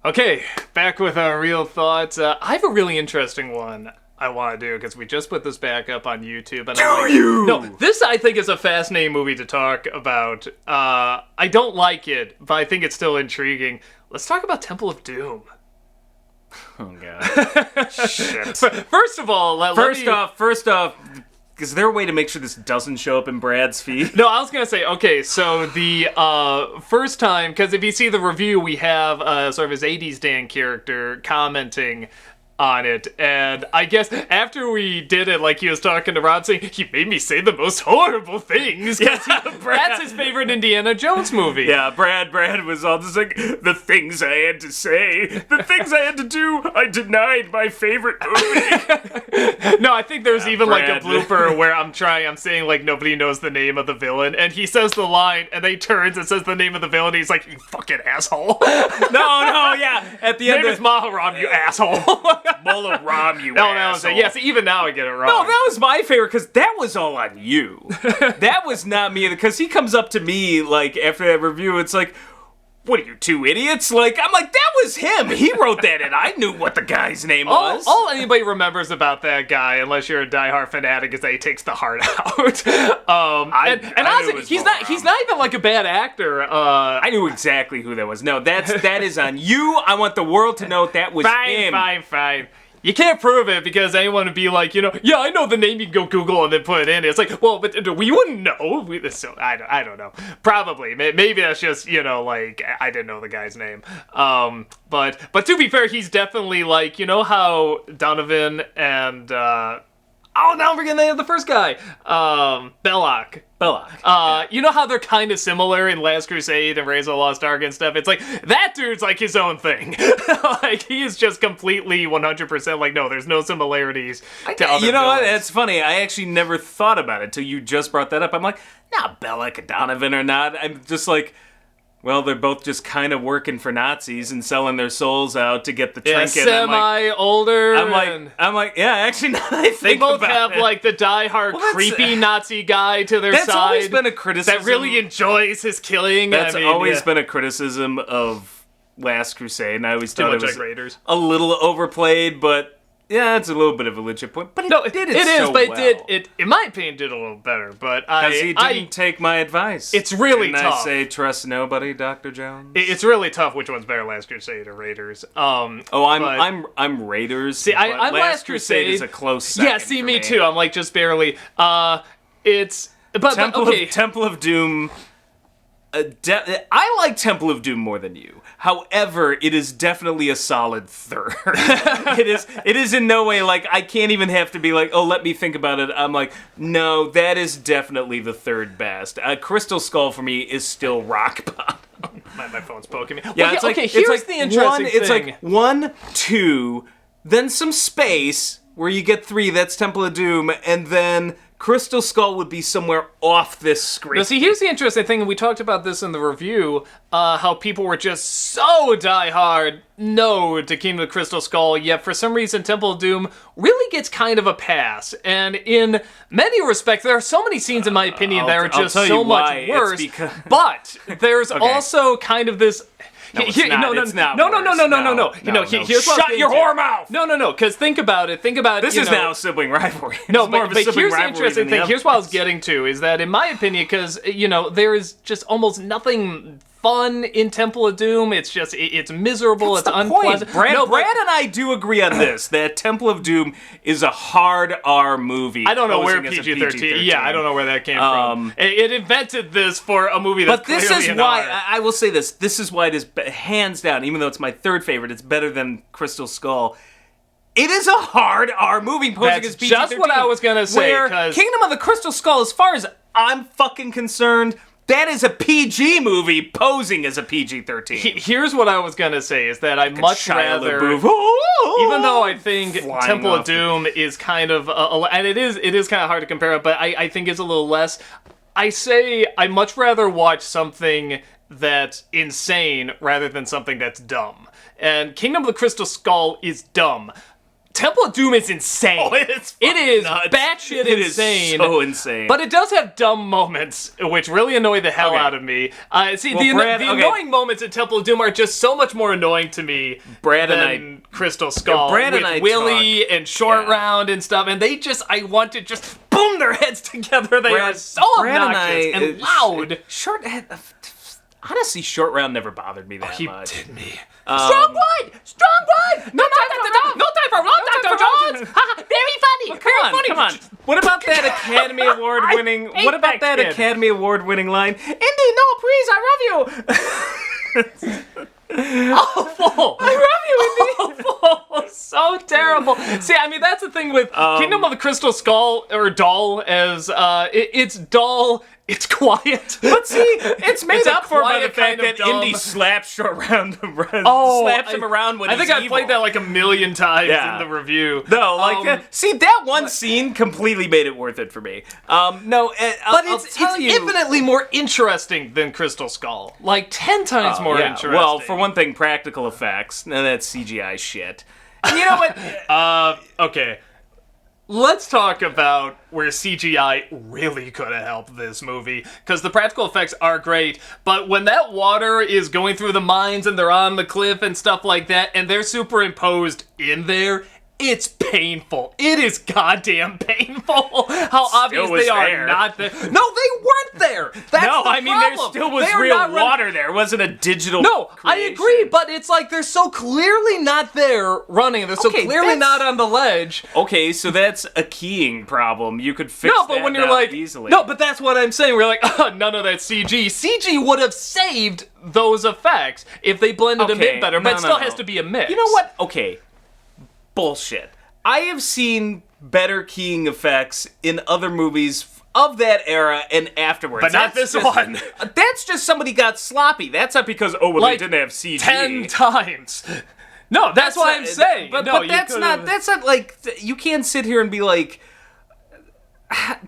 Okay, back with our real thoughts. I have a really interesting one I want to do because we just put this back up on YouTube. And No, this I think is a fascinating movie to talk about. I don't like it, but I think it's still intriguing. Let's talk about Temple of Doom. Oh god. Shit. First of all, First off, is there a way to make sure this doesn't show up in Brad's feed? No, I was going to say, okay, so the first time, because if you see the review, we have sort of his 80s Dan character commenting on it, and I guess after we did it, like he was talking to Rob saying, he made me say the most horrible things, because that's his favorite Indiana Jones movie. Yeah, Brad was all just like, the things I had to say, the things I had to do, I denied my favorite movie. No, I think there's even Brad. like a blooper where I'm saying like nobody knows the name of the villain, and he says the line, and then he turns and says the name of the villain, and he's like, you fucking asshole. No, yeah, at the end Name is Maharam, you asshole. Balaram, you asshole. Yes, even now I get it wrong. No, that was my favorite, because that was all on you. That was not me, because he comes up to me, like, after that review, it's like, what are you, two idiots? Like, I'm like, that was him. He wrote that, and I knew what the guy's name was. All anybody remembers about that guy, unless you're a diehard fanatic, is that he takes the heart out. And honestly, he's not even like a bad actor. I knew exactly who that was. No, that is on you. I want the world to know that was him. Fine. You can't prove it because anyone would be like, yeah, I know the name. You can go Google and then put it in. It's like, well, but we wouldn't know. So I don't know. Probably, maybe that's just like I didn't know the guy's name. But to be fair, he's definitely like how Donovan and now I'm forgetting the name of the first guy, Belloc. Yeah. You know how they're kind of similar in Last Crusade and Raise of the Lost Ark and stuff? It's like, that dude's like his own thing. Like, he is just completely 100% like, no, there's no similarities to other You know what? villains. It's funny. I actually never thought about it till you just brought that up. I'm like, nah, Belloc and Donovan or not. I'm just like, well, they're both just kind of working for Nazis and selling their souls out to get the trinket. Semi-older. I'm like, yeah, actually, now that I think they both about have, it, like, the diehard creepy Nazi guy to their side. That's always been a criticism. That really enjoys his killing. That's always been a criticism of Last Crusade, and I always thought it was like Raiders. A little overplayed, but yeah, it's a little bit of a legit point. But it did it so but well. it in my opinion, did a little better. But he didn't take my advice. It's really Didn't tough. I say trust nobody, Dr. Jones? It's really tough. Which one's better, Last Crusade or Raiders? I'm Raiders. See, I'm Last Crusade is a close second. Yeah, see, me too. I'm like just barely. Temple of Doom. I like Temple of Doom more than you. However, it is definitely a solid third. It is in no way like I can't even have to be like, oh, let me think about it. I'm like, no, that is definitely the third best. Crystal Skull for me is still rock bottom. My phone's poking me. Yeah, here's the interesting thing. It's like 1, 2, then some space where you get 3. That's Temple of Doom, and then Crystal Skull would be somewhere off this screen. Now, see, here's the interesting thing, and we talked about this in the review, how people were just so diehard no to Kingdom of the Crystal Skull, yet for some reason Temple of Doom really gets kind of a pass. And in many respects, there are so many scenes, in my opinion, that are just so much worse. But there's also kind of this... No, it's not. No. Here's what Shut your whore mouth! No, because think about it. This is now a sibling rivalry. No, it's more but of a sibling here's the rivalry interesting than thing. Here's what I was getting to, is that in my opinion, because, there is just almost nothing fun in Temple of Doom. It's just, it's miserable, it's unpleasant. Brad and I do agree on this, that Temple of Doom is a hard R movie. I don't know where PG-13. Yeah, I don't know where that came from. It invented this for a movie that's clearly But this is why, R. I will say this is why it is hands down, even though it's my third favorite, it's better than Crystal Skull. It is a hard R movie posing as PG-13. Just what I was gonna say. Where Kingdom of the Crystal Skull, as far as I'm fucking concerned, that is a PG movie posing as a PG-13. Here's what I was gonna say, is that I much rather, even though I think Temple of Doom is kind of, and it is kind of hard to compare it, but I think it's a little less. I say I much rather watch something that's insane rather than something that's dumb. And Kingdom of the Crystal Skull is dumb. Temple of Doom is insane. Oh, it's it is nuts. batshit insane. It is so insane. But it does have dumb moments, which really annoy the hell out of me. The annoying moments in Temple of Doom are just so much more annoying to me than Crystal Skull. Brad with and I Willie and Short Round and stuff, and I want to just boom their heads together. They are so obnoxious and loud. Honestly, Short Round never bothered me that He much. did me. Strong wood! No time for Dr. Jones! Very funny! Come on. What about that Academy Award winning? What about that Academy Award winning line? Indy, no, please, I love you. Awful! I love you, Indy. Awful! So terrible. See, I mean, that's the thing with Kingdom of the Crystal Skull, or Dull, as it's dull. It's quiet. But see, it's made up for by the fact that dumb. Indy slaps around him around when I he's think I evil. played that like a million times in the review. No, see, that one scene completely made it worth it for me. But it's infinitely more interesting than Crystal Skull. Like 10 times more interesting. Well, for one thing, practical effects. And that's CGI shit. And you know what? Okay. Let's talk about where CGI really could have helped this movie, because the practical effects are great, but when that water is going through the mines and they're on the cliff and stuff like that, and they're superimposed in there, it's painful. It is goddamn painful how obvious they are not there. No, they weren't there. That's the problem. There still was real water there. It wasn't a digital creation. I agree, but it's like they're so clearly not there running. They're so clearly not on the ledge. Okay, so that's a keying problem. You could fix that when you're like, easily. No, but that's what I'm saying. We're like, oh, none of that CG. CG would have saved those effects if they blended them in better, but it still has to be a mix. You know what? Okay. Bullshit. I have seen better keying effects in other movies of that era and afterwards. But not this one. That's just somebody got sloppy. That's not because, they didn't have CG. 10 times. No, that's what I'm saying. But that's not like, you can't sit here and be like,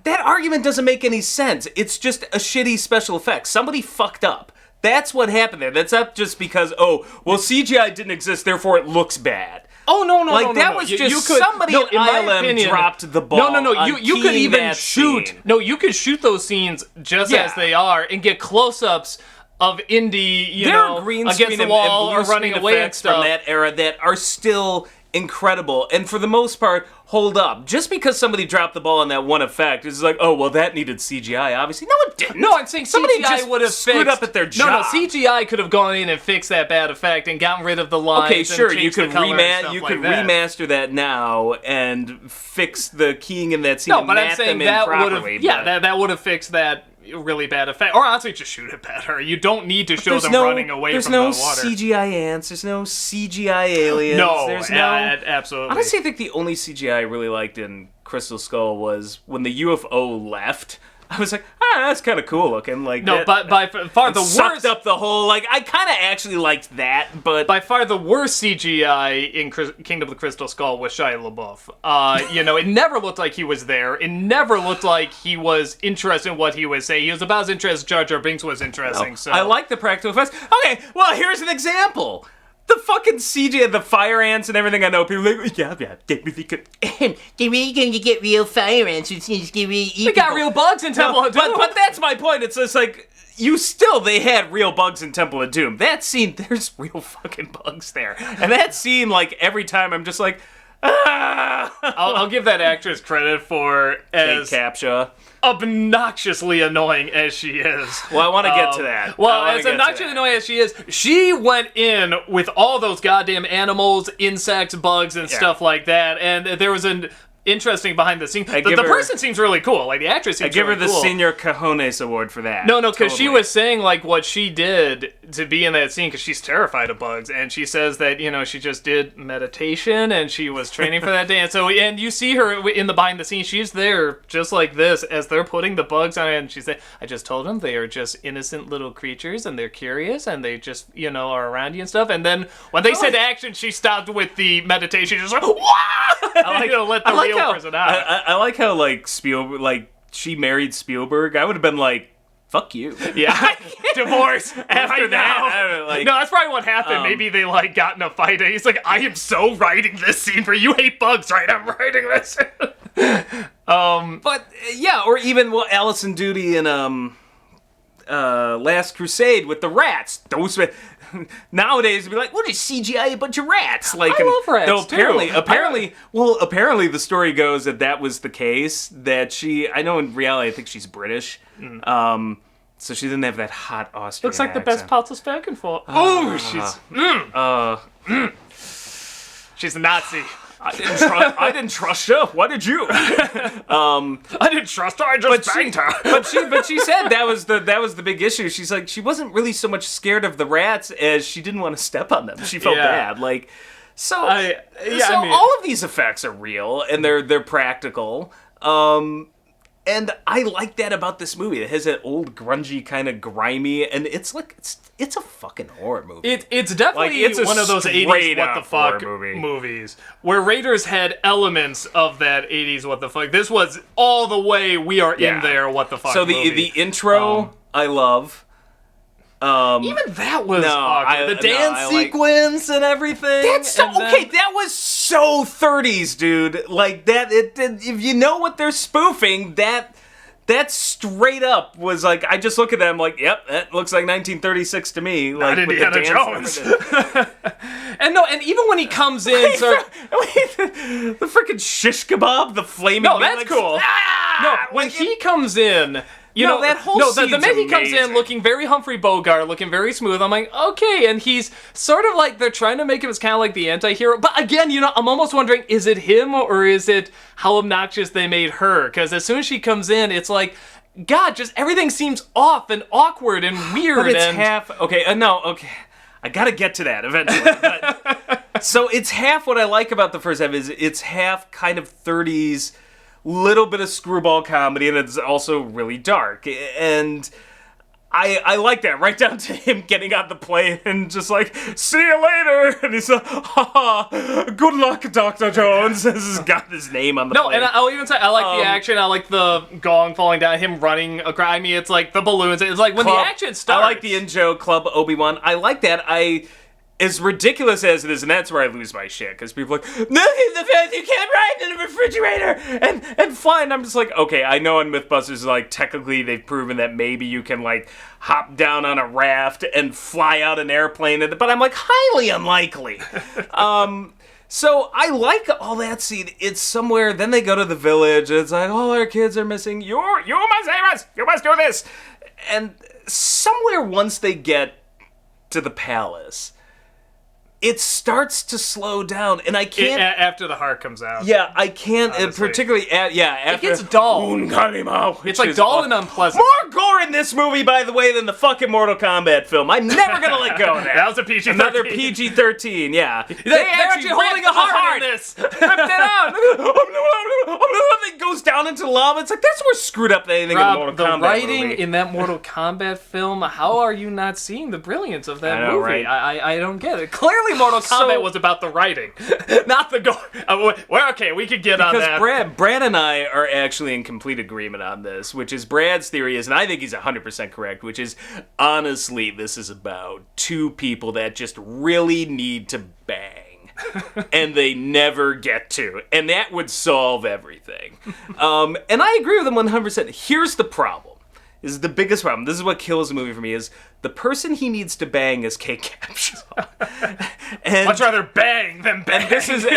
that argument doesn't make any sense. It's just a shitty special effect. Somebody fucked up. That's what happened there. That's not just because, CGI didn't exist, therefore it looks bad. Oh, no. That was just somebody in ILM dropped the ball. No. You could even shoot. Scene. No, you could shoot those scenes just as they are and get close-ups of Indy, green against the wall or running away and stuff from that era that are still incredible and for the most part hold up. Just because somebody dropped the ball on that one effect is like, that needed CGI. Obviously, no, it didn't. No, I'm saying somebody CGI would have screwed up at their job. No, CGI could have gone in and fixed that bad effect and gotten rid of the lines. Okay, sure, and you could remaster that now and fix the keying in that scene. No, but and I'm saying that would have, that would have fixed that really bad effect. Or honestly, just shoot it better. You don't need to show them running away from the water. There's no CGI ants. There's no CGI aliens. There's absolutely. Honestly, I think the only CGI I really liked in Crystal Skull was when the UFO left. I was like, that's kind of cool looking. Like, no, but by far the worst. Sucked up the whole. Like, I kind of actually liked that, but by far the worst CGI in Kingdom of the Crystal Skull was Shia LaBeouf. It never looked like he was there. It never looked like he was interested in what he was saying. He was about as interested as Jar Jar Binks was interesting. So I like the practical effects. Okay, well, here's an example. The fucking CG of the fire ants and everything. I know people are like, they're really going to get real fire ants. We got real bugs in Temple of Doom. But that's my point. It's just like, they had real bugs in Temple of Doom. That scene, there's real fucking bugs there. And that scene, like, every time I'm just like, I'll give that actress credit for as Kate Capshaw. Obnoxiously annoying as she is. Well, I want to get to that. Well, as obnoxiously annoying as she is, she went in with all those goddamn animals, insects, bugs, and stuff like that, and there was an interesting behind the scenes. The person seems really cool. Like, the actress seems really cool. I give her the Senior Cojones Award for that. No, because she was saying, like, what she did to be in that scene, because she's terrified of bugs, and she says that, she just did meditation, and she was training for that day, and you see her in the behind the scenes, she's there just like this, as they're putting the bugs on it, and she said, I just told them they are just innocent little creatures, and they're curious, and they just, are around you and stuff, and then when they said action, she stopped with the meditation, just like, wah! Let the real person out. I like how, like, Spielberg, like, she married Spielberg. I would have been like, fuck you. Yeah, divorce After right that, now. I don't know, like, no, that's probably what happened. Maybe they like got in a fight, and he's like, "I am so writing this scene for you. Hate bugs, right? I'm writing this." But yeah, or even Allison Duty in Last Crusade with the rats. Those nowadays would be like, "We'll just CGI a bunch of rats." Like, I love rats, though too. apparently the story goes that was the case. That I know in reality, I think she's British. So she didn't have that hot Austrian Looks like the best accent. part of spoken for. Oh, she's a Nazi. I didn't trust her. What did you? I didn't trust her. I just banged her. But she said that was the big issue. She's like, she wasn't really so much scared of the rats as she didn't want to step on them. She felt bad. Like, I mean, all of these effects are real and they're practical. And I like that about this movie. It has that old grungy kind of grimy, and it's like it's a fucking horror movie. It's definitely it's a one of those 80s what the fuck movie. movies where Raiders had elements of that 80s what the fuck. This was all the way we are in there what the fuck. So movie. the intro I love. Even that was awkward. The dance sequence and everything. That's so okay. That was so 30s, dude. Like that. If you know what they're spoofing, that straight up was like. I just look at them like, yep, that looks like 1936 to me. Like Not with the Indiana dance Jones. and even when he comes in, the freaking shish kebab, the flaming. No, that's cool. When he comes in. That whole the minute he comes in looking very Humphrey Bogart, looking very smooth, I'm like, okay, and he's sort of like, they're trying to make him as kind of like the anti-hero, but again, I'm almost wondering, is it him, or is it how obnoxious they made her? Because as soon as she comes in, it's like, God, just everything seems off and awkward and weird. But it's half, okay, I gotta get to that eventually, but, so it's half what I like about the first half is it's half kind of 30s, little bit of screwball comedy, and it's also really dark. And I like that, right down to him getting on the plane and just like, see you later. And he's like, good luck, Dr. Jones. This has got his name on the plane. And I'll even say, I like the action. I like the gong falling down, him running across. I mean, it's like the balloons. It's like when the action starts. I like the in-joke Club Obi-Wan. I like that. As ridiculous as it is, and that's where I lose my shit, because people are like, nothing the fact you can't ride in a refrigerator and fly, and I'm just like, okay, I know in Mythbusters, like, technically they've proven that maybe you can, like, hop down on a raft and fly out an airplane, but I'm like, highly unlikely. So I like all that scene. It's somewhere, then they go to the village, and it's like, all our kids are missing, you must save us, you must do this. And somewhere once they get to the palace, it starts to slow down, and I can't... after the heart comes out. Yeah, I can't, particularly... after... It gets dull. It's like dull and unpleasant. More gore in this movie, by the way, than the fucking Mortal Kombat film. I'm never gonna let go of that. That was a PG-13. Another PG-13, yeah. They're actually holding a heart in this. Ripped it out. It goes down into lava. It's like, that's more screwed up than anything in the Mortal Kombat the writing movie. in that Mortal Kombat film, how are you not seeing the brilliance of that movie? Right? I don't get it. Clearly Mortal Kombat was about the writing, not the gore. Well, okay, we could get on that. Because Brad and I are actually in complete agreement on this, which is Brad's theory is, and I think he's 100% correct, which is, honestly, this is about two people that just really need to bang. And they never get to. And that would solve everything. And I agree with him 100%. Here's the problem. This is the biggest problem. This is what kills the movie for me, is the person he needs to bang is Kate Capshaw. And much rather bang than bang. And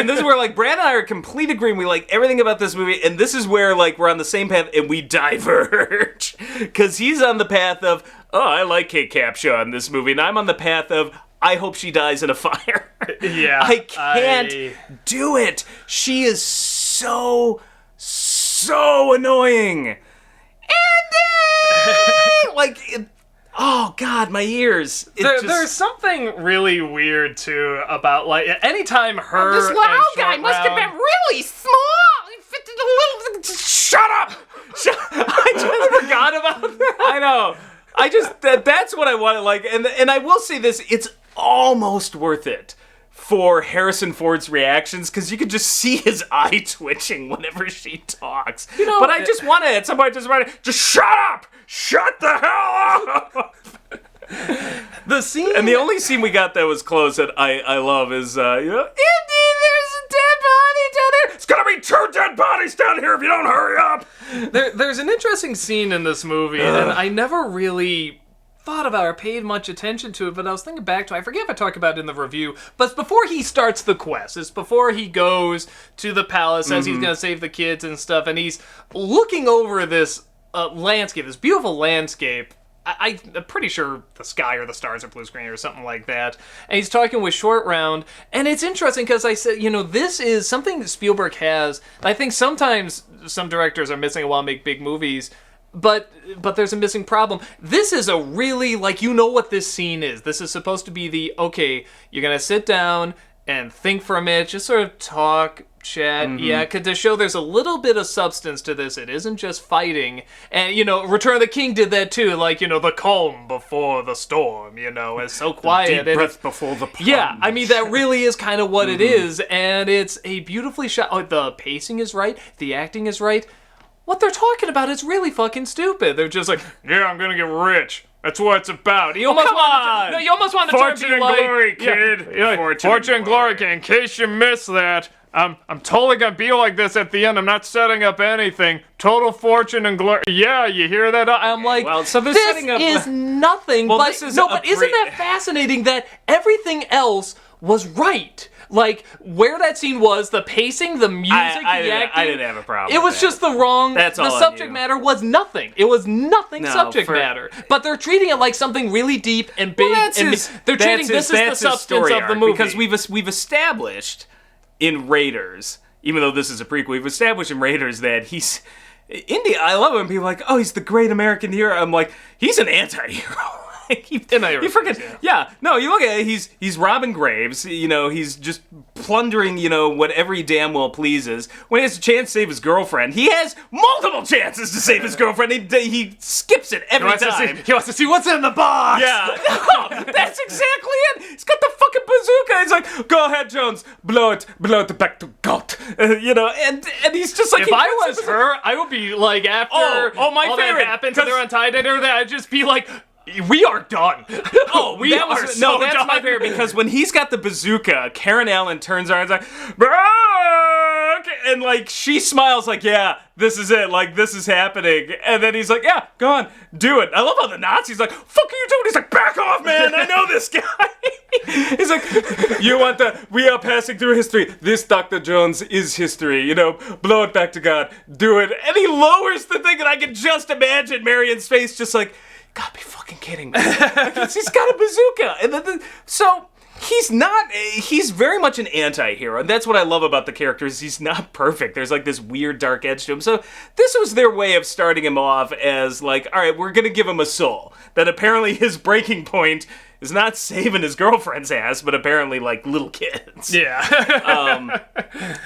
this is where, like, Brad and I are complete agreement. We like everything about this movie, and this is where, like, we're on the same path and we diverge. Because he's on the path of, oh, I like Kate Capshaw in this movie, and I'm on the path of, I hope she dies in a fire. Yeah. I can't do it. She is so annoying. Andy! Oh God, my ears. There's something really weird too about, like, anytime her this loud guy must have been really small. He fit in a little. Shut up! I just forgot about that. I know. That's what I want to like, and I will say this: it's almost worth it for Harrison Ford's reactions, because you could just see his eye twitching whenever she talks. But I just want to, at some point, just shut up! Shut the hell up! The scene... And the only scene we got that was close that I love is, Indy, there's a dead body down there! It's gonna be 2 dead bodies down here if you don't hurry up! There's an interesting scene in this movie, and I never really thought about or paid much attention to it, but I was thinking back to it. I forget if I talked about it in the review, but it's before he starts the quest. It's before he goes to the palace, says he's gonna save the kids and stuff, and he's looking over this landscape, this beautiful landscape. I'm pretty sure the sky or the stars are blue screen or something like that. And he's talking with Short Round, and it's interesting because I said, this is something that Spielberg has. I think sometimes some directors are missing while make big movies. But there's a missing problem. This is a really, what this scene is. This is supposed to be okay, you're going to sit down and think for a minute, just sort of talk, chat. Mm-hmm. To show there's a little bit of substance to this. It isn't just fighting. And, Return of the King did that too. The calm before the storm, it's so quiet. The deep breath before the plunge. Yeah, that really is kind of what it is. And it's a beautifully shot. Oh, the pacing is right. The acting is right. What they're talking about is really fucking stupid. They're just yeah, I'm gonna get rich. That's what it's about. You almost want to Fortune and glory, kid. Yeah, Fortune and glory, kid. In case you missed that, I'm totally gonna be like this at the end. I'm not setting up anything. Total fortune and glory. Yeah, you hear that? I'm like, well, so this is nothing. Well, but this is but isn't that fascinating that everything else was right? Where that scene was, the pacing, the music, the acting. I didn't have a problem. It was just the wrong. That's all. The subject matter was nothing. It was nothing subject matter. But they're treating it like something really deep and big. They're treating this as the substance of the movie. Because we've established in Raiders, even though this is a prequel, we've established in Raiders that he's Indy. I love him. People are like, oh, he's the great American hero. I'm like, he's an anti-hero. You forget. Yeah. No, you look at it, he's robbing graves, he's just plundering, whatever he damn well pleases. When he has a chance to save his girlfriend, he has multiple chances to save his girlfriend. He skips it every time. He wants to see what's in the box. Yeah. No, that's exactly it. He's got the fucking bazooka. He's like, go ahead, Jones, blow it back to God. And he's just like, if I was her, I would be like, after my all favorite that happened, they're untied and everything, I'd just be like, we are done. That's my favorite, because when he's got the bazooka, Karen Allen turns around and is like, Brock! And she smiles yeah, this is it, this is happening. And then he's like, yeah, go on, do it. I love how the Nazi's like, fuck are you doing? He's like, back off, man, I know this guy. He's like, we are passing through history. This Dr. Jones is history, blow it back to God, do it. And he lowers the thing, and I can just imagine Marion's face just like, gotta be fucking kidding me. He's got a bazooka. And so he's very much an anti-hero. And that's what I love about the character is he's not perfect. There's this weird dark edge to him. So this was their way of starting him off as all right, we're gonna give him a soul. That apparently his breaking point is not saving his girlfriend's ass, but apparently little kids. Yeah.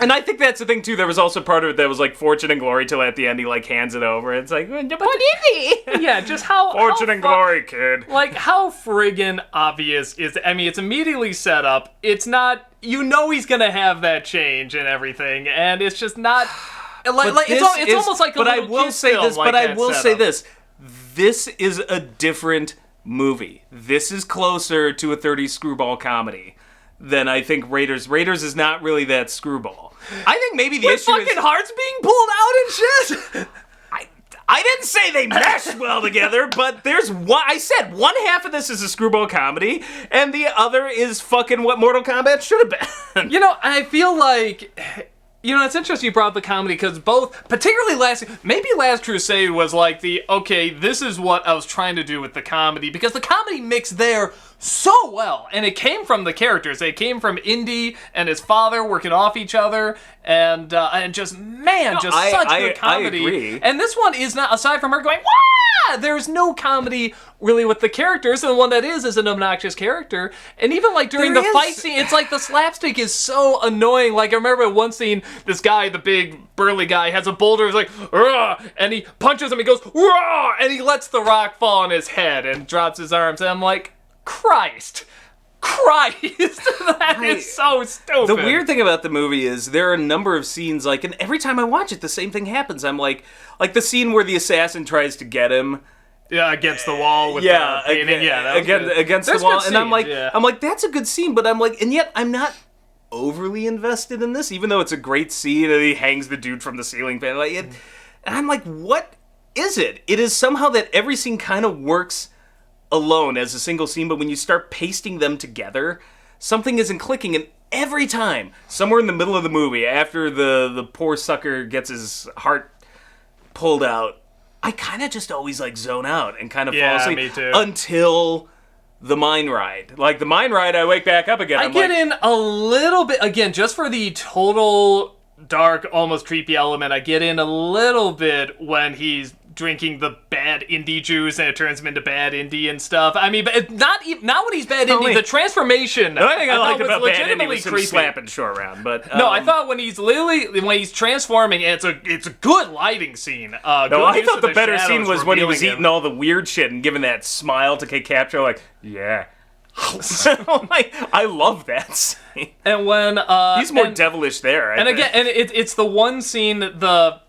And I think that's the thing too. There was also part of it that was fortune and glory till at the end he hands it over. It's but Indy. Yeah, just how fortune and glory, kid. How friggin' obvious is it? It's immediately set up. It's not. He's gonna have that change and everything, and it's just not. It's almost like a little kid's film. But I will say this. This is a different movie. This is closer to a 30s screwball comedy than I think Raiders. Raiders is not really that screwball. I think maybe the issue fucking is hearts being pulled out and shit. I didn't say they meshed well together, but there's one. I said one half of this is a screwball comedy, and the other is fucking what Mortal Kombat should have been. I feel like. It's interesting you brought up the comedy because both, particularly Last Crusade was this is what I was trying to do with the comedy, because the comedy mixed there so well, and it came from the characters. It came from Indy and his father working off each other, and such good comedy. I agree. And this one is not, aside from her going, wah! There's no comedy really with the characters, and the one that is an obnoxious character. And even during the fight scene, it's the slapstick is so annoying. I remember at one scene, this guy, the big burly guy, has a boulder, he's like, "Rah!" And he punches him, he goes, "Rah!" And he lets the rock fall on his head and drops his arms. And I'm like, Christ. Christ, that is so stupid. The weird thing about the movie is there are a number of scenes, like, and every time I watch it, the same thing happens. I'm like the scene where the assassin tries to get him. Yeah, against the wall with Yeah, the painting. against There's the wall, good and I'm like, scenes, that's a good scene, but I'm like, and yet I'm not overly invested in this, even though it's a great scene and he hangs the dude from the ceiling fan. Like, and I'm like, what is it? It is somehow that every scene kind of works alone as a single scene, but when you start pasting them together, something isn't clicking, and every time, somewhere in the middle of the movie, after the poor sucker gets his heart pulled out, I kind of just always like zone out and kind of fall asleep me too. until the mine ride. Like the mine ride, I wake back up again. I get in a little bit, again, just for the total dark, almost creepy element, I get in a little bit when he's drinking the bad indie juice and it turns him into bad indie and stuff. I mean, but not when he's bad indie. The transformation. The only thing I liked about bad indie legitimately was him creepy. slapping short round. But No, I thought when he's transforming, it's a good lighting scene. No, I thought the better scene was when he was eating all the weird shit and giving that smile to Kate Capshaw, like, yeah. I love that scene. And when he's more devilish there. I think. Again, and it's the one scene that the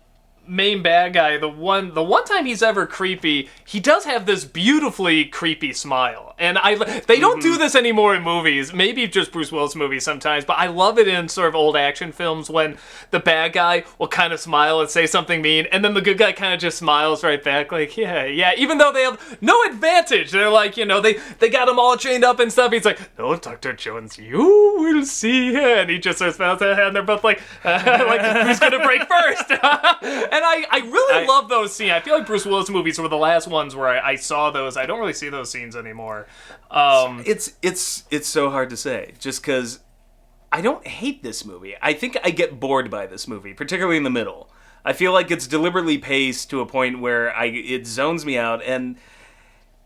main bad guy, the one time he's ever creepy, he does have this beautifully creepy smile. And they don't do this anymore in movies, maybe just Bruce Willis movies sometimes, but I love it in sort of old action films when the bad guy will kind of smile and say something mean, and then the good guy kind of just smiles right back, like, yeah, even though they have no advantage. They're like, they got him all chained up and stuff. He's like, no, Dr. Jones, you will see. And he just sort of smiles at him, and they're both like who's gonna break first? And I really love those scenes. I feel like Bruce Willis movies were the last ones where I saw those. I don't really see those scenes anymore. It's so hard to say, just because I don't hate this movie. I think I get bored by this movie, particularly in the middle. I feel like it's deliberately paced to a point where it zones me out, and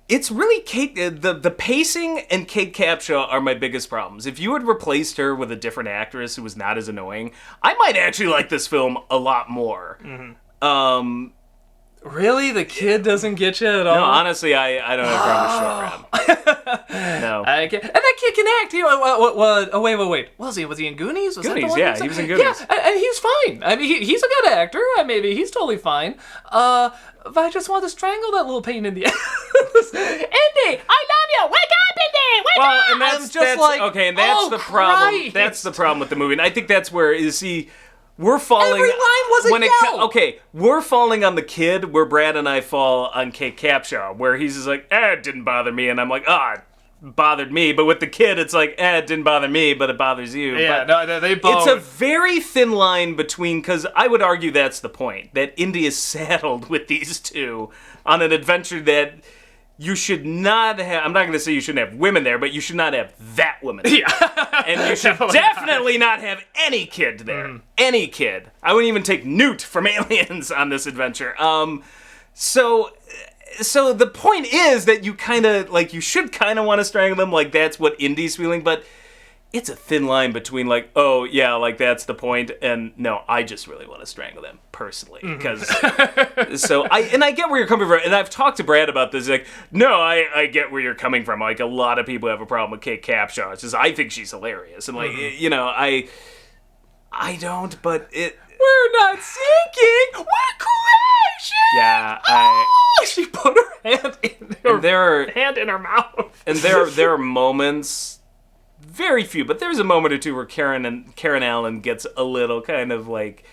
it's really the pacing and Kate Capshaw are my biggest problems. If you had replaced her with a different actress who was not as annoying, I might actually like this film a lot more. Mm-hmm. Really? The kid doesn't get you at all? No, honestly, I don't have a problem with Short Round. No. And that kid can act. Oh, wait. Was he in Goonies? Was Goonies, that the one yeah, he was in Goonies. Yeah, and he's fine. I mean, he's a good actor. Maybe he's totally fine. But I just want to strangle that little pain in the ass. Indy, I love you. Wake up, Indy. Wake up. And that's the problem. That's the problem with the movie, and I think that's where we're falling. Every line was a yell. We're falling on the kid where Brad and I fall on Kate Capshaw, where he's just like, it didn't bother me, and I'm like, it bothered me. But with the kid, it's like, it didn't bother me, but it bothers you. Yeah, but no, they both. It's a very thin line between, because I would argue that's the point, that Indy is saddled with these two on an adventure that you should not have. I'm not going to say you shouldn't have women there, but you should not have that woman there. Yeah. And you should definitely not have any kid there. Mm. Any kid. I wouldn't even take Newt from Aliens on this adventure. So the point is that you kind of, like, you should kind of want to strangle them, like that's what Indy's feeling, but it's a thin line between like, oh yeah, like that's the point, and no, I just really want to strangle them personally, because I get where you're coming from, and I've talked to Brad about this. Like, no, I get where you're coming from. Like, a lot of people have a problem with Kate Capshaw. It's just I think she's hilarious, and like I don't, but we're not sinking, we're crashing. Yeah, she put her hand in her mouth, and there are moments. Very few, but there's a moment or two where Karen Allen gets a little kind of like,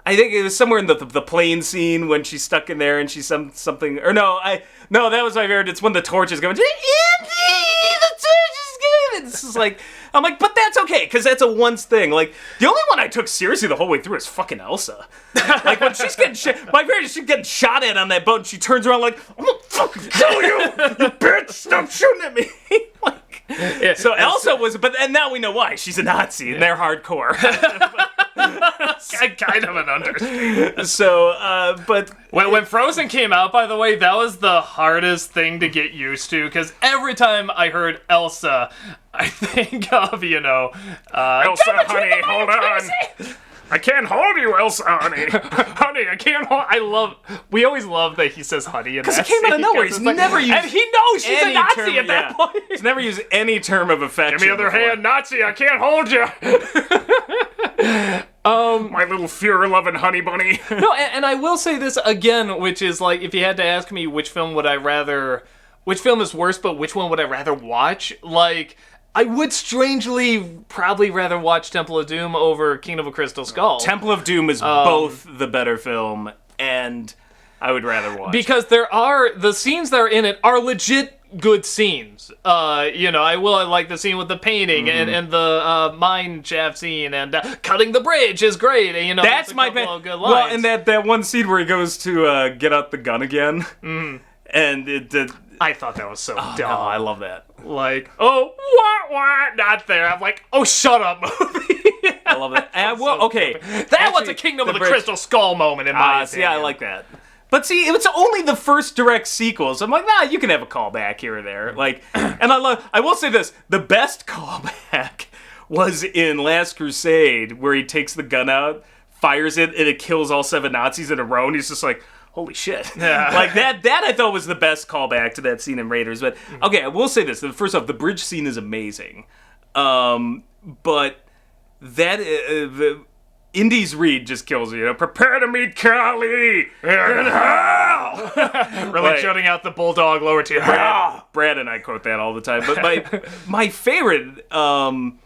I think it was somewhere in the plane scene when she's stuck in there and she's something, or no, that was my favorite. It's when the torch is going, Indy, the torch is going. It's just like, I'm like, but that's okay, because that's a once thing. Like, the only one I took seriously the whole way through is fucking Elsa. Like, when she's getting my favorite is she's getting shot at on that boat, and she turns around like, I'm gonna fucking kill you, you bitch, stop shooting at me. Like, yeah, so Elsa and now we know why. She's a Nazi, and they're hardcore. Kind of an understatement. So, but when Frozen came out, by the way, that was the hardest thing to get used to, because every time I heard Elsa, I think of, Elsa, honey, hold on. I can't hold you, Elsa, honey. Honey, I can't hold... We always love that he says honey in that Because it came out of nowhere. He's never used and he knows she's a any Nazi term, at that point. He's never used any term of affection. Give me the other before. hand, Nazi, I can't hold you. My little Fuhrer-loving honey bunny. No, and I will say this again, which is like, if you had to ask me which film is worse, but which one would I rather watch? Like, I would strangely probably rather watch Temple of Doom over Kingdom of Crystal Skull. Temple of Doom is both the better film, and I would rather watch. Because the scenes that are in it are legit good scenes. I like the scene with the painting and the mine shaft scene and cutting the bridge is great. And, that's my good lines. Well, and that one scene where he goes to get out the gun again, and it. I thought that was so dumb. No, I love that. Like, what, not there. I'm like, oh, shut up, movie. I love that. Okay. That was a Kingdom of the Crystal Skull moment in my opinion. Yeah, I like that. But see, it's only the first direct sequel, so I'm like, you can have a callback here or there. Like, and I will say this, the best callback was in Last Crusade, where he takes the gun out, fires it, and it kills all 7 Nazis in a row, and he's just like, holy shit. Yeah. Like, that I thought was the best callback to that scene in Raiders. But, okay, I will say this. First off, the bridge scene is amazing. But that... Indy's Reed just kills you. Prepare to meet Kali in hell. Really shutting out the bulldog lower tier. Brad and I quote that all the time. But my favorite, and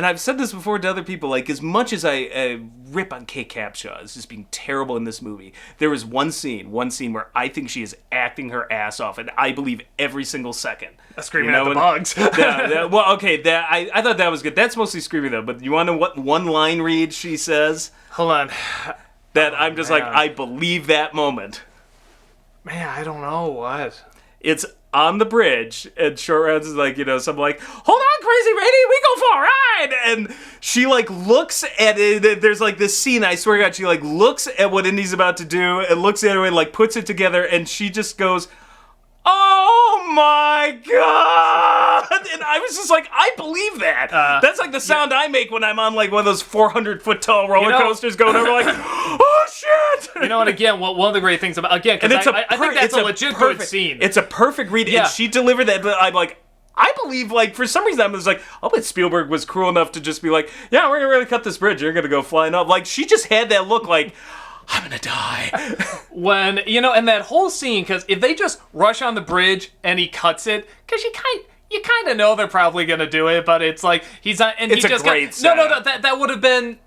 I've said this before to other people, like, as much as I rip on Kate Capshaw as just being terrible in this movie, there was one scene where I think she is acting her ass off, and I believe every single second. Screaming at the bugs. I thought that was good. That's mostly screaming, though. But you want to know what one line read she says? Hold on. That I'm just like, I believe that moment. Man, I don't know what. It's on the bridge, and Short Rounds is like, something like, hold on, crazy lady, we go for a ride! And she, like, looks at it, there's, like, this scene, I swear to God, she, like, looks at what Indy's about to do, and looks at her and, like, puts it together, and she just goes, oh my God! And I was just like, I believe that. That's like the sound I make when I'm on like one of those 400-foot tall roller coasters going over like, oh shit! And again, one of the great things about, again, because I think that's a legit good scene. It's a perfect read, and she delivered that, but I'm like, I believe, like, for some reason I was like, I'll bet Spielberg was cruel enough to just be like, yeah, we're gonna really cut this bridge, you're gonna go flying up. Like, she just had that look like, I'm gonna die. When, and that whole scene, because if they just rush on the bridge and he cuts it, because you kind of know they're probably gonna do it, but it's like, he's not, and it's he just great no, that would have been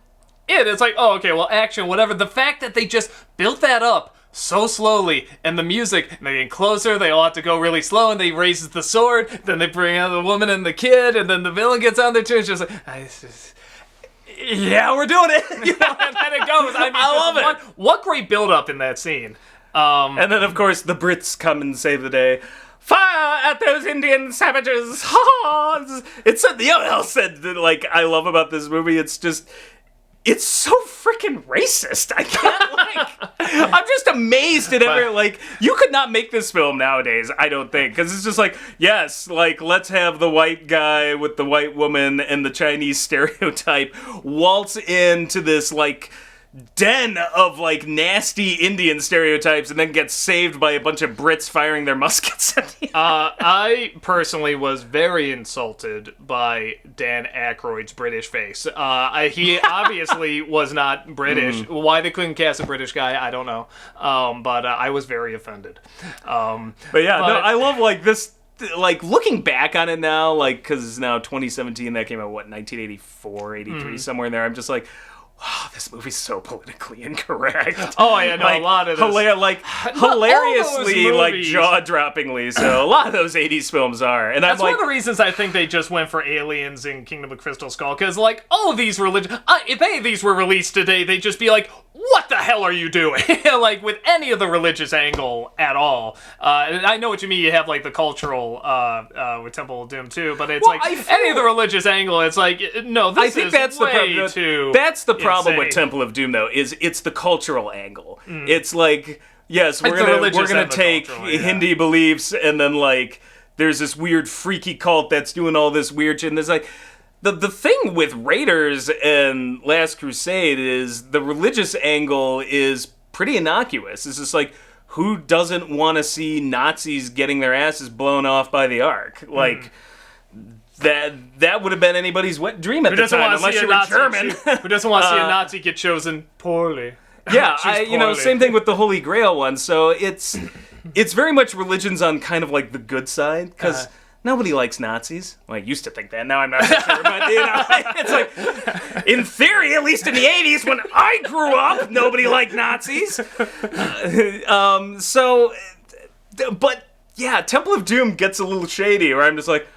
it. It's like, oh, okay, well, action, whatever. The fact that they just built that up so slowly, and the music, and they're getting closer, they all have to go really slow, and they raises the sword, then they bring out the woman and the kid, and then the villain gets on their turn, it's just like, yeah, we're doing it. And then it goes. I mean, I love it. What great build-up in that scene. And then, of course, the Brits come and save the day. Fire at those Indian savages! It's something else said, like, I love about this movie. It's just... It's so freaking racist. I can't, I'm just amazed at you could not make this film nowadays, I don't think. Because it's just like, yes, like, let's have the white guy with the white woman and the Chinese stereotype waltz into this, like, den of, like, nasty Indian stereotypes and then get saved by a bunch of Brits firing their muskets at you. I personally was very insulted by Dan Aykroyd's British face. He obviously was not British. Why they couldn't cast a British guy, I don't know. But I was very offended. I love, like, this... Like, looking back on it now, like, because it's now 2017, that came out, 1984, 83, somewhere in there, I'm just like... Wow, this movie's so politically incorrect. Oh, yeah, no, a lot of this. Hilariously, like, jaw-droppingly. So a lot of those 80s films are. And that's I'm like, one of the reasons I think they just went for aliens in Kingdom of Crystal Skull. Because, like, all of these if any of these were released today, they'd just be like, what the hell are you doing? Like, with any of the religious angle at all. And I know what you mean. You have, like, the cultural with Temple of Doom, too. But it's any of the religious angle, it's like, no, this is way too... That's the problem insane. with Temple of Doom, though, is it's the cultural angle. It's like, yes, we're gonna take Hindi beliefs, and then, like, there's this weird freaky cult that's doing all this weird shit, and there's like, The thing with Raiders and Last Crusade is the religious angle is pretty innocuous. It's just like, who doesn't want to see Nazis getting their asses blown off by the Ark? Like, that would have been anybody's wet dream at the time, unless you were German. Who doesn't want to see a Nazi get chosen poorly? Yeah, same thing with the Holy Grail one. So it's very much religions on kind of like the good side, because nobody likes Nazis. Well, I used to think that. Now I'm not so sure. But, it's like, in theory, at least in the 80s, when I grew up, nobody liked Nazis. But yeah, Temple of Doom gets a little shady, where I'm just like,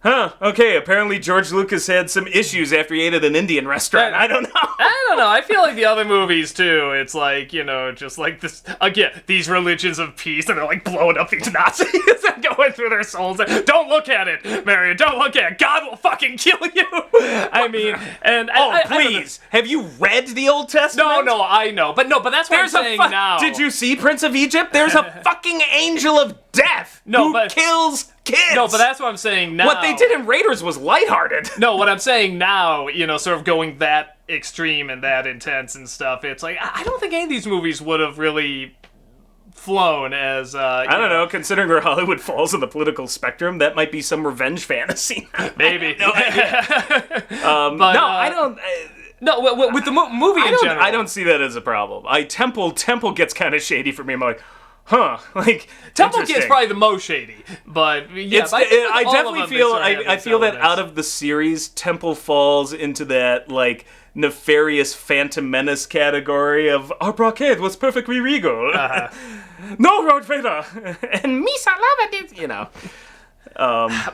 okay, apparently George Lucas had some issues after he ate at an Indian restaurant. I don't know. I don't know. I feel like the other movies, too, it's like, just like this, again, these religions of peace, and they're like blowing up these Nazis and going through their souls. Don't look at it, Marion. Don't look at it. God will fucking kill you. I mean, and... please. Have you read the Old Testament? No, I know. But that's what I'm saying now. Did you see Prince of Egypt? There's a fucking angel of death who kills kids. No, but that's what I'm saying now. What they did in Raiders was lighthearted. No, what I'm saying now, sort of going that extreme and that intense and stuff, it's like, I don't think any of these movies would have really flown as, I don't know, considering where Hollywood falls on the political spectrum, that might be some revenge fantasy. Maybe. No idea. I don't... No, with the movie in general. I don't see that as a problem. Temple gets kind of shady for me. I'm like, like Temple gets probably the most shady, but yeah, I definitely feel I feel that out of the series, Temple falls into that like nefarious Phantom Menace category of our brocade was perfectly regal. No, Lord Vader, and Misa love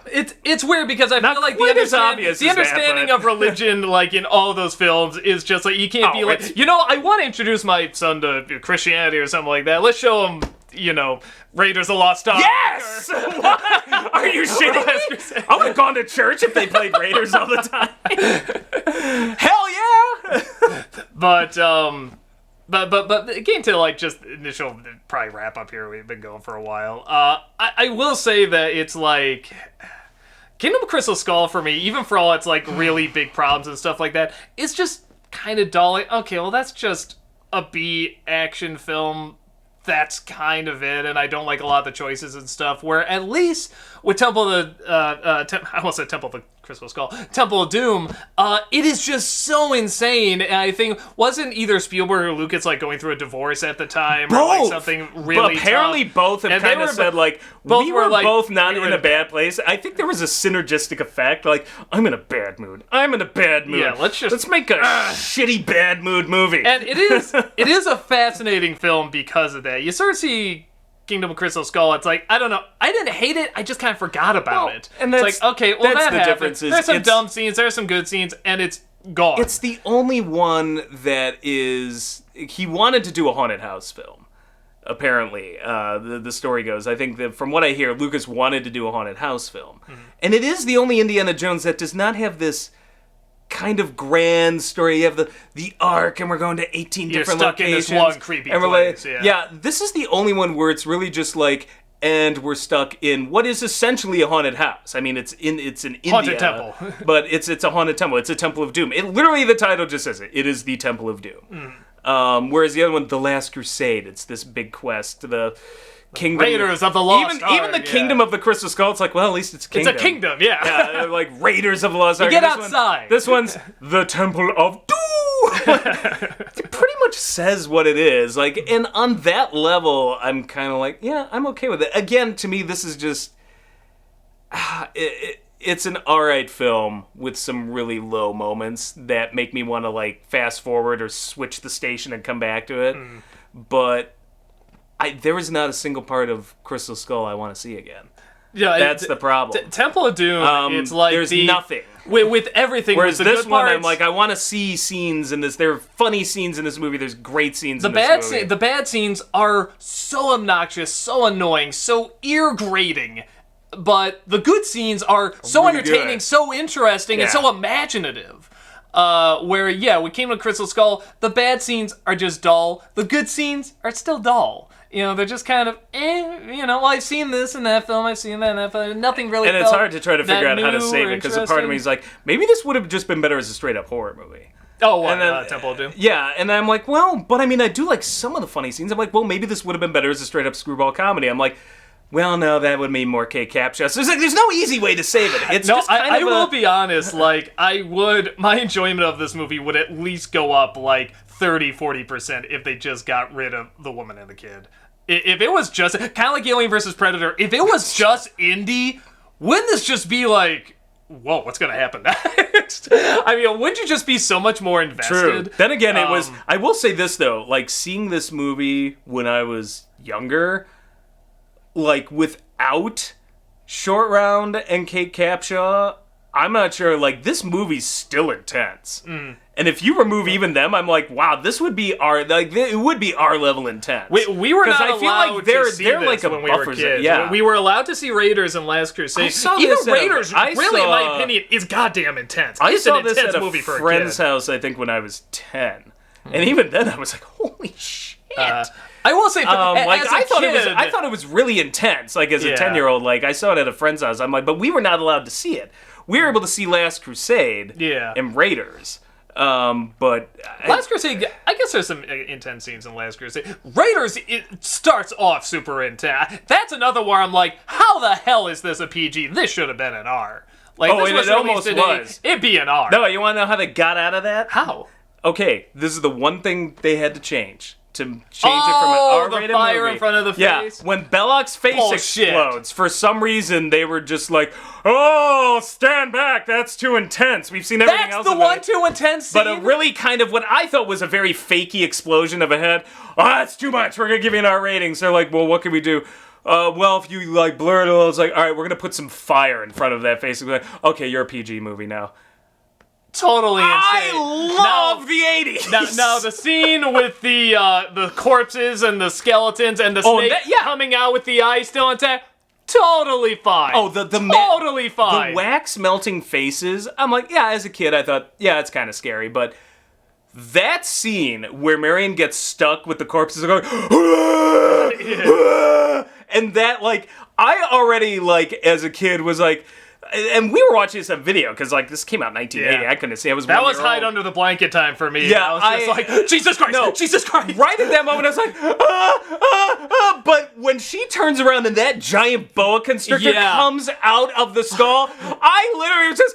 it. It's weird because I feel like the understanding of religion, like in all those films, is just like you can't be like, I want to introduce my son to Christianity or something like that. Let's show him, Raiders of the Lost Ark. Yes! What? Are you shitting me? I would have gone to church if they played Raiders all the time. Hell yeah! But getting to like just initial probably wrap up here, we've been going for a while. I will say that it's like Kingdom of Crystal Skull for me, even for all its like really big problems and stuff like that, it's just kind of dull. Like, okay, well that's just a B action film. That's kind of it, and I don't like a lot of the choices and stuff. Where at least with Temple of I almost said Temple of the Crystal Skull, Temple of Doom, it is just so insane. And I think wasn't either Spielberg or Lucas like going through a divorce at the time, both. Or like something really. But apparently, tough. both have kind of said like we were both not in a bad place. I think there was a synergistic effect. Like I'm in a bad mood. Yeah, let's make a shitty bad mood movie. And it is a fascinating film because of that. You sort of see Kingdom of Crystal Skull, it's like, I don't know, I didn't hate it, I just kind of forgot about it. And it's like, okay, well that's that the happened. Difference is there's some dumb scenes, there's some good scenes, and it's gone. It's the only one that is, he wanted to do a haunted house film, apparently. The story goes, I think that from what I hear, Lucas wanted to do a haunted house film. Mm-hmm. And it is the only Indiana Jones that does not have this kind of grand story. You have the Ark, and we're going to 18 different locations. In this one creepy place. Yeah, this is the only one where it's really just like, and we're stuck in what is essentially a haunted house. I mean, it's in India, haunted temple, but it's a haunted temple. It's a Temple of Doom. It literally, the title just says it. It is the Temple of Doom. Whereas the other one, The Last Crusade, it's this big quest. The Kingdom, Raiders of the Lost Ark. Even the Kingdom of the Crystal Skull, it's like, well, at least it's a kingdom. It's a kingdom, yeah. Like Raiders of the Lost Ark. You get outside. This one's the Temple of Doom. It pretty much says what it is. Like, and on that level, I'm kind of like, yeah, I'm okay with it. Again, to me, this is just, it's an alright film with some really low moments that make me want to like fast forward or switch the station and come back to it. But there is not a single part of Crystal Skull I want to see again. Yeah, that's the problem. Temple of Doom, it's like there's nothing with everything. Whereas with the this good one, parts, I'm like, I want to see scenes in this. There are funny scenes in this movie. There's great scenes in this movie. The bad scenes are so obnoxious, so annoying, so ear-grating. But the good scenes are so entertaining, so interesting, and so imaginative. where, yeah, with Kingdom of Crystal Skull, the bad scenes are just dull. The good scenes are still dull. You know, they're just kind of, well, I've seen this in that film, I've seen that in that film, nothing really And it's hard to try to figure out how to save new or it, because a part of me is like, maybe this would have just been better as a straight-up horror movie. Oh, what, And then, Temple of Doom? Yeah, and I'm like, well, but I mean, I do like some of the funny scenes. I'm like, well, maybe this would have been better as a straight-up screwball comedy. I'm like, well, no, that would mean more K-Captcha. So there's no easy way to save it. It's just kind I of will be honest, like, my enjoyment of this movie would at least go up, like, 30-40% if they just got rid of the woman and the kid. If it was just, kind of like Alien vs. Predator, if it was just Indy, wouldn't this just be like, whoa, what's going to happen next? I mean, wouldn't you just be so much more invested? True. Then again, it was, I will say this, though, like, seeing this movie when I was younger, like, without Short Round and Kate Capshaw, I'm not sure, like, this movie's still intense. And if you remove even them, I'm like, wow, this would be it would be our level intense. We were not I feel allowed like they're to see they're this like a when we were buffer zone. kids. Yeah. We were allowed to see Raiders and Last Crusade. I saw even this Raiders, I really, in saw- my opinion, is goddamn intense. I It's saw an this intense at a movie for friend's a kid. house, I think, when I was 10. And even then, I was like, holy shit. I will say, Like, as a kid, I thought it was really intense. Like, as a 10-year-old, like, I saw it at a friend's house. I'm like, but we were not allowed to see it. We were able to see Last Crusade and Raiders. But Last Crusade, I guess there's some intense scenes in Last Crusade. Raiders, it starts off super intense. That's another where I'm like, how the hell is this a PG? This should have been an R. Like, Oh, this and was it almost released today, was. It'd be an R. no, you want to know how they got out of that? How? Okay, this is the one thing they had to change. To change it from an R-rated the fire movie. in front of the Yeah, face? when Belloc's face Bullshit. explodes, for some reason they were just like, oh, stand back, that's too intense. We've seen everything That's else the about one it. too intense scene? But a really kind of what I thought was a very fakey explosion of a head. Oh, that's too much. We're going to give you an R rating. So they're like, well, what can we do? Well, if you like blur it a little, it's like, all right, we're going to put some fire in front of that face. And be like, okay, you're a PG movie now. Totally insane. I love the 80s. Now the scene with the corpses and the skeletons and the snake coming out with the eye still intact, totally fine. Oh, the totally fine. The wax melting faces. I'm like, yeah, as a kid, I thought, yeah, it's kind of scary. But that scene where Marion gets stuck with the corpses going, and that, like, I already, like, as a kid was like, and we were watching this on video because, like, this came out in 1980. I couldn't see. I was that 1 was year hide old. under the blanket time for me. Yeah, I was just like, Jesus Christ, No. Jesus Christ. Right at that moment, I was like, but when she turns around and that giant boa constrictor comes out of the skull, I literally was just,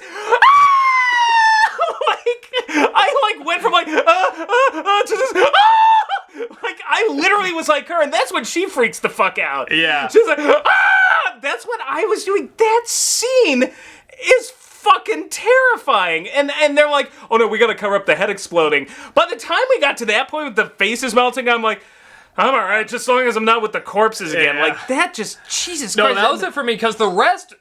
I went from like, to just, like, I literally was like her, and that's when she freaks the fuck out. Yeah. She's like, that's what I was doing. That scene is fucking terrifying. And they're like, oh no, we gotta cover up the head exploding. By the time we got to that point with the faces melting, I'm like, I'm alright, just as long as I'm not with the corpses again. Yeah. Like, that just, Jesus No, Christ. that was it for me, because the rest,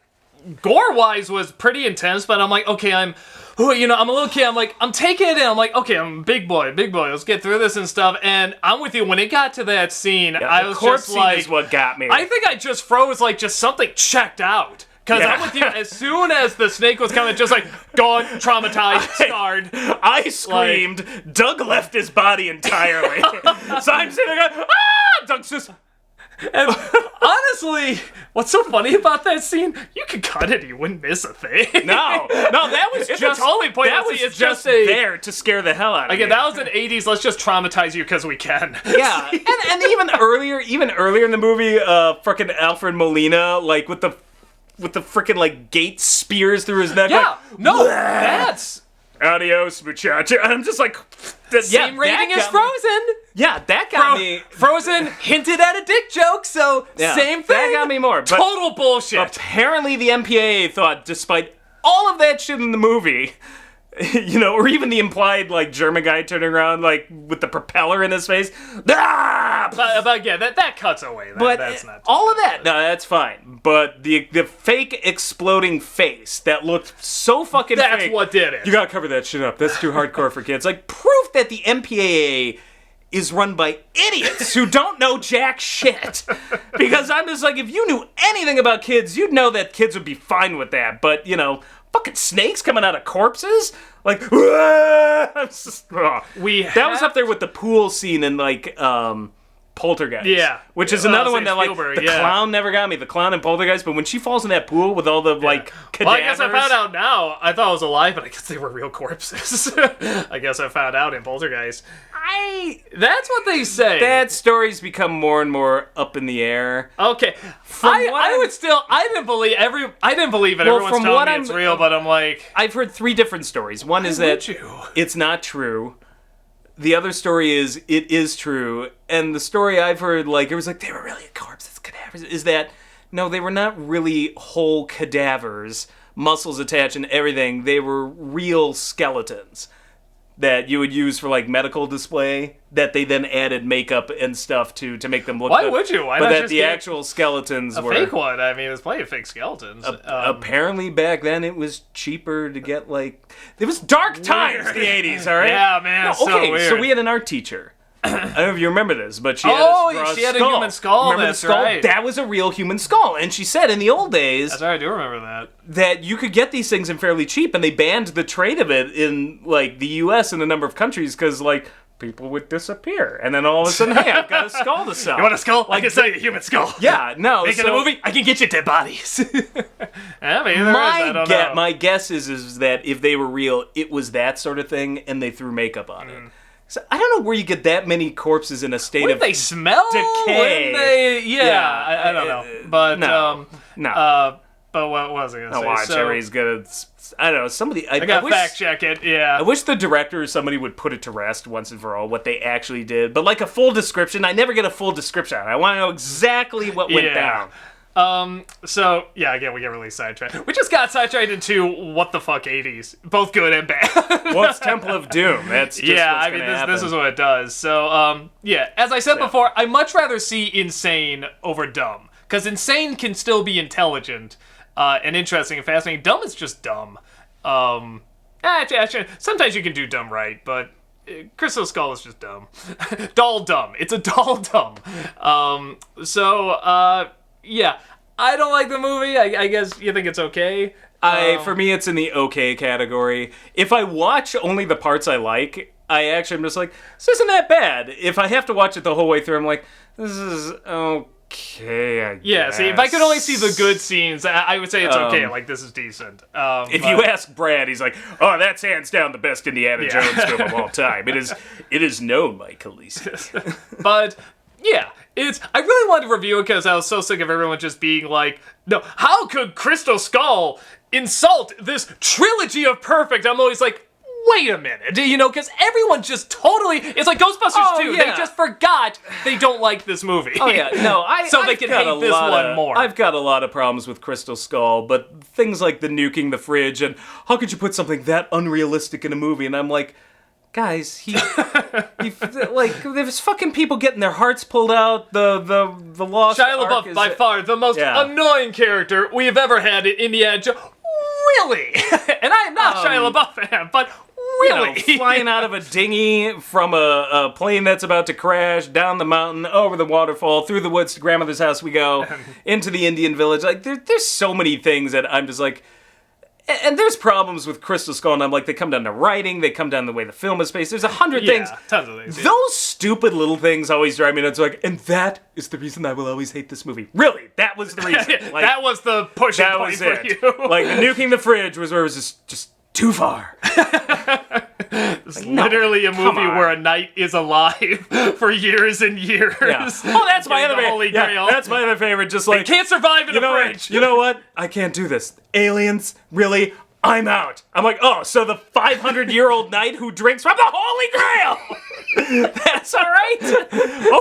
gore-wise, was pretty intense, but I'm like, okay, I'm a little kid, I'm like, I'm taking it in, I'm like, okay, I'm a big boy, let's get through this and stuff, and I'm with you, when it got to that scene, I was corpse just like, scene is what got me. I think I just froze, like, just something checked out. Because I'm with you, as soon as the snake was coming, just like, gone, traumatized, scarred. I screamed, Doug left his body entirely. So I'm sitting there going, Doug's just... And honestly, what's so funny about that scene? You could cut it, you wouldn't miss a thing. No, that was It's just... totally pointless. That was It's just there to scare the hell out of Again, me. that was an 80s, let's just traumatize you because we can. Yeah, and even earlier in the movie, frickin' Alfred Molina, like, with the frickin', like, gate spears through his neck. Yeah, like, no, that's... Adios, muchacha. And I'm just like... Same rating as Frozen. Yeah, that got me... Frozen hinted at a dick joke, so same thing. That got me more. But total bullshit. apparently the MPAA thought, despite all of that shit in the movie, or even the implied, like, German guy turning around, like, with the propeller in his face. But yeah, that cuts away. That's not all of that, no, that's fine. But the fake exploding face that looked so fucking fake. That's what did it. You gotta cover that shit up. That's too hardcore for kids. Like, proof that the MPAA is run by idiots who don't know jack shit. Because I'm just like, if you knew anything about kids, you'd know that kids would be fine with that. But, fucking snakes coming out of corpses? Like, I'm just, that was up there with the pool scene in, like, Poltergeist. Yeah. Which is another one that, like, Spielberg, the clown never got me. The clown in Poltergeist, but when she falls in that pool with all the, like, cadavers. Well, I guess I found out now. I thought it was alive, but I guess they were real corpses. I guess I found out in Poltergeist. That's what they say. That story's become more and more up in the air. Okay. I didn't believe it. Well, Everyone's from telling what me it's real, but I'm like... I've heard 3 different stories. One is that it's not true. The other story is it is true. And the story I've heard, like, it was like, they were really corpses, cadavers, is that, no, they were not really whole cadavers, muscles attached and everything. They were real skeletons that you would use for, like, medical display, that they then added makeup and stuff to make them look Why good. would you? Why but not that just the get actual skeletons were... a fake one. I mean, there's plenty of fake skeletons. Apparently back then it was cheaper to get, like... It was dark times, the 80s, all right? Yeah, man, okay, weird. so we had an art teacher. I don't know if you remember this, but she had a human skull. Remember That's the skull? right. That was a real human skull. And she said in the old days... That's right, I do remember that. That you could get these things in fairly cheap, and they banned the trade of it in, like, the U.S. and a number of countries, because, like... people would disappear, and then all of a sudden, hey, I've got a skull to sell. You want a skull? I can sell you a human skull. Yeah, no. Making a movie? I can get you dead bodies. I mean, my guess is that if they were real, it was that sort of thing, and they threw makeup on it. So I don't know where you get that many corpses in a state what of if they smell? decay. I don't know. But no. But what was I gonna say? Watch, everybody's gonna. I don't know. Somebody. I gotta fact check it. Yeah. I wish the director or somebody would put it to rest once and for all what they actually did. But like a full description, I never get a full description. I want to know exactly what went down. So yeah, again, we get really sidetracked. We just got sidetracked into what the fuck 80s, both good and bad. Well, it's Temple of Doom. That's just what's gonna happen. This is what it does. So yeah, as I said before, I much rather see Insane over Dumb, because Insane can still be intelligent. And interesting and fascinating. Dumb is just dumb. Actually, sometimes you can do dumb right, but Crystal Skull is just dumb. Doll dumb. It's a doll dumb. Yeah. I don't like the movie. I guess you think it's okay. For me, it's in the okay category. If I watch only the parts I like, I actually am just like, this isn't that bad. If I have to watch it the whole way through, I'm like, this is okay, I guess. See, if I could only see the good scenes, I would say it's okay. Like, this is decent. If you ask Brad, he's like, oh, that's hands down the best Indiana Jones film of all time. It is known by Khaleesi. But, yeah, I really wanted to review it because I was so sick of everyone just being like, no, how could Crystal Skull insult this trilogy of perfect? I'm always like, wait a minute, because everyone just totally, it's like Ghostbusters 2, they just forgot they don't like this movie. Oh yeah, no, they can hate this one more. I've got a lot of problems with Crystal Skull, but things like the nuking the fridge, and how could you put something that unrealistic in a movie? And I'm like, guys, like, there's fucking people getting their hearts pulled out, the Lost Ark Shia LaBeouf, by far, the most annoying character we have ever had in Indiana Jones. Really? And I am not Shia LaBeouf fan, but really? Flying out of a dinghy from a plane that's about to crash, down the mountain, over the waterfall, through the woods to grandmother's house we go, into the Indian village. Like, there's so many things that I'm just like... And there's problems with Crystal Skull, and I'm like, they come down to writing, they come down the way the film is spaced. There's 100 things. Tons of things. Those stupid little things always drive me nuts. Like, and that is the reason I will always hate this movie. Really, that was the reason. Like, that was the pushing point for you. Like, the nuking the fridge was where it was just too far. It's literally a movie where a knight is alive for years and years. Yeah. Oh, that's my other Holy Grail. Yeah, that's my other favorite. Just like, they can't survive in a fridge. You know what? I can't do this. Aliens, really? I'm out. I'm like, oh, so the 500-year-old knight who drinks from the Holy Grail. That's all right.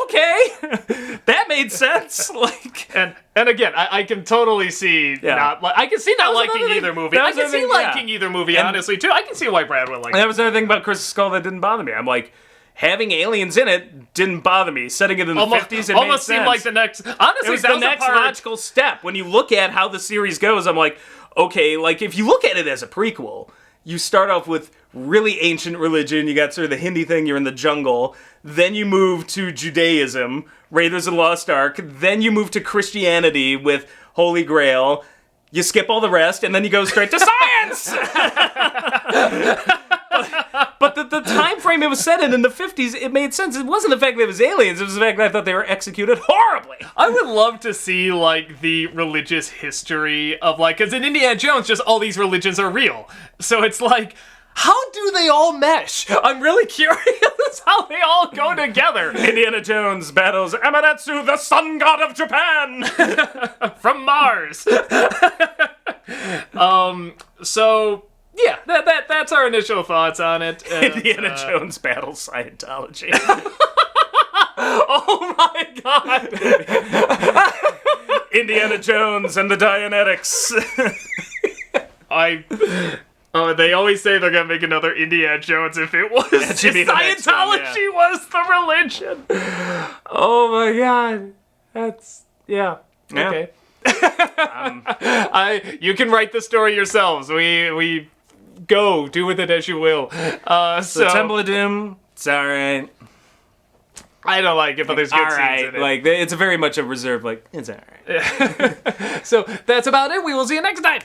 Okay, that made sense. Like, and again, I can totally see I can see not liking either movie. I can see liking either movie, honestly too. I can see why Brad would like. That was another thing about Crystal Skull that didn't bother me. I'm like, having aliens in it didn't bother me. Setting it in the 50s, it almost made seemed sense. like the next. Honestly, it was the next logical step. When you look at how the series goes, I'm like, okay, like if you look at it as a prequel, you start off with really ancient religion. You got sort of the Hindi thing. You're in the jungle. Then you move to Judaism, Raiders of the Lost Ark. Then you move to Christianity with Holy Grail. You skip all the rest, and then you go straight to science! But the time frame it was set in the 50s, it made sense. It wasn't the fact that it was aliens, it was the fact that I thought they were executed horribly. I would love to see, like, the religious history of, like, because in Indiana Jones, just all these religions are real. So it's like, how do they all mesh? I'm really curious how they all go together. Indiana Jones battles Amaterasu, the sun god of Japan! From Mars. So... yeah, that's our initial thoughts on it. Indiana Jones battles Scientology. Oh my god! Indiana Jones and the Dianetics. They always say they're gonna make another Indiana Jones if it was if should be the next one, Scientology was the religion. Oh my god, that's yeah. Okay. You can write the story yourselves. We go do with it as you will. The Temple of Doom, it's alright. I don't like it, but there's good scenes in it. Like, it's very much a reserve, like, it's alright. So that's about it. We will see you next time.